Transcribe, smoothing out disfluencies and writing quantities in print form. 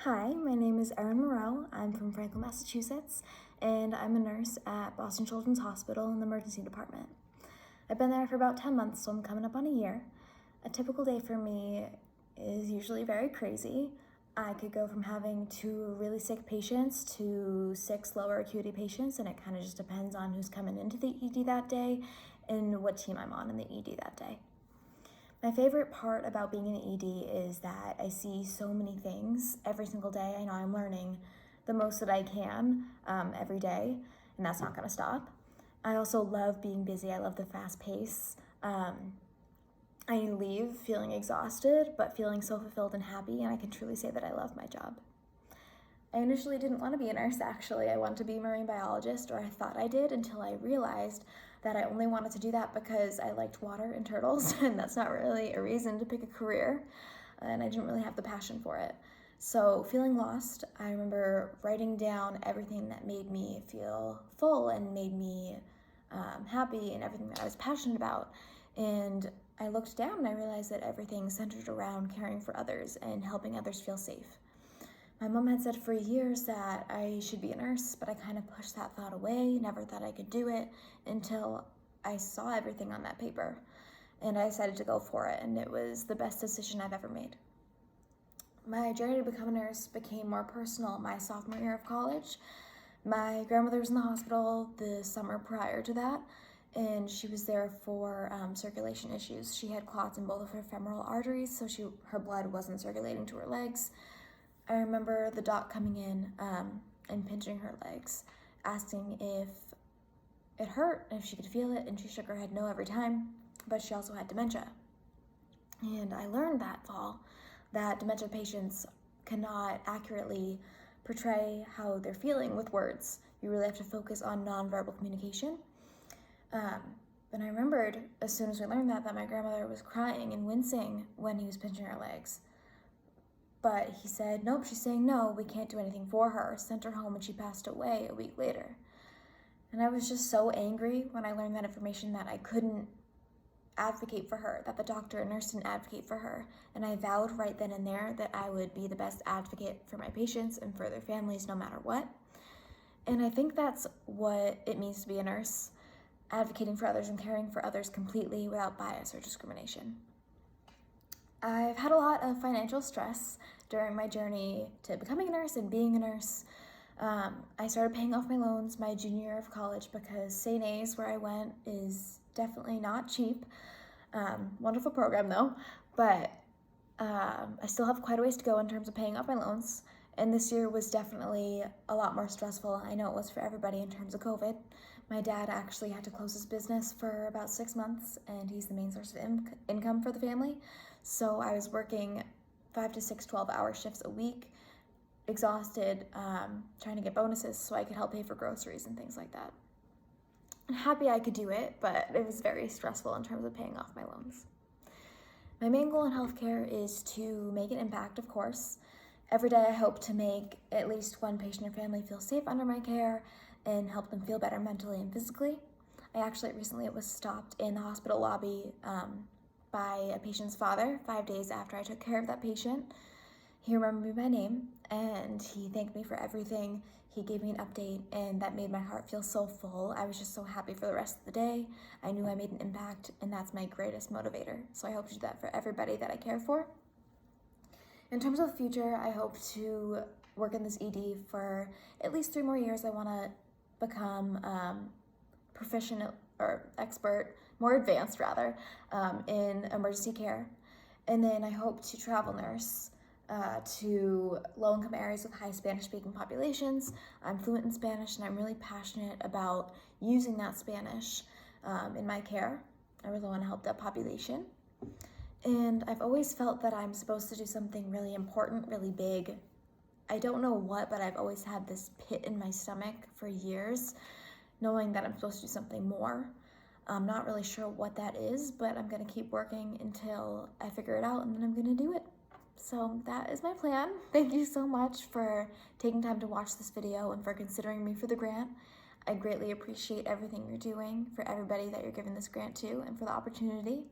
Hi, my name is Erin Moreau. I'm from Franklin, Massachusetts, and I'm a nurse at Boston Children's Hospital in the emergency department. I've been there for about 10 months, so I'm coming up on a year. A typical day for me is usually very crazy. I could go from having 2 really sick patients to 6 lower acuity patients, and it kind of just depends on who's coming into the ED that day and what team I'm on in the ED that day. My favorite part about being in the ED is that I see so many things every single day. I know I'm learning the most that I can every day, and that's not going to stop. I also love being busy. I love the fast pace. I leave feeling exhausted, but feeling so fulfilled and happy, and I can truly say that I love my job. I initially didn't want to be a nurse, actually. I wanted to be a marine biologist, or I thought I did, until I realized that I only wanted to do that because I liked water and turtles, and that's not really a reason to pick a career, and I didn't really have the passion for it. So feeling lost, I remember writing down everything that made me feel full and made me happy and everything that I was passionate about. And I looked down and I realized that everything centered around caring for others and helping others feel safe. My mom had said for years that I should be a nurse, but I kind of pushed that thought away, never thought I could do it until I saw everything on that paper. And I decided to go for it, and it was the best decision I've ever made. My journey to become a nurse became more personal my sophomore year of college. My grandmother was in the hospital the summer prior to that, and she was there for circulation issues. She had clots in both of her femoral arteries, so her blood wasn't circulating to her legs. I remember the doc coming in and pinching her legs, asking if it hurt, if she could feel it, and she shook her head no every time, but she also had dementia. And I learned that fall that dementia patients cannot accurately portray how they're feeling with words. You really have to focus on nonverbal communication. And I remembered, as soon as we learned that my grandmother was crying and wincing when he was pinching her legs. But he said, nope, she's saying no, we can't do anything for her. Sent her home and she passed away a week later. And I was just so angry when I learned that information that I couldn't advocate for her, that the doctor and nurse didn't advocate for her. And I vowed right then and there that I would be the best advocate for my patients and for their families no matter what. And I think that's what it means to be a nurse, advocating for others and caring for others completely without bias or discrimination. I've had a lot of financial stress during my journey to becoming a nurse and being a nurse. I started paying off my loans my junior year of college because St. A's, where I went, is definitely not cheap. Wonderful program though, but I still have quite a ways to go in terms of paying off my loans. And this year was definitely a lot more stressful. I know it was for everybody in terms of COVID. My dad actually had to close his business for about 6 months, and he's the main source of income for the family. So I was working 5 to 6 12-hour shifts a week, exhausted, trying to get bonuses so I could help pay for groceries and things like that. I'm happy I could do it, but it was very stressful in terms of paying off my loans. My main goal in healthcare is to make an impact, of course. Every day I hope to make at least one patient or family feel safe under my care and help them feel better mentally and physically. I actually recently was stopped in the hospital lobby by a patient's father 5 days after I took care of that patient. He remembered me by name and he thanked me for everything. He gave me an update and that made my heart feel so full. I was just so happy for the rest of the day. I knew I made an impact and that's my greatest motivator. So I hope to do that for everybody that I care for. In terms of the future, I hope to work in this ED for at least 3 more years. I want to become proficient or expert, more advanced rather, in emergency care. And then I hope to travel nurse to low-income areas with high Spanish-speaking populations. I'm fluent in Spanish and I'm really passionate about using that Spanish in my care. I really want to help that population. And I've always felt that I'm supposed to do something really important, really big. I don't know what, but I've always had this pit in my stomach for years, knowing that I'm supposed to do something more. I'm not really sure what that is, but I'm gonna keep working until I figure it out and then I'm gonna do it. So that is my plan. Thank you so much for taking time to watch this video and for considering me for the grant. I greatly appreciate everything you're doing for everybody that you're giving this grant to and for the opportunity.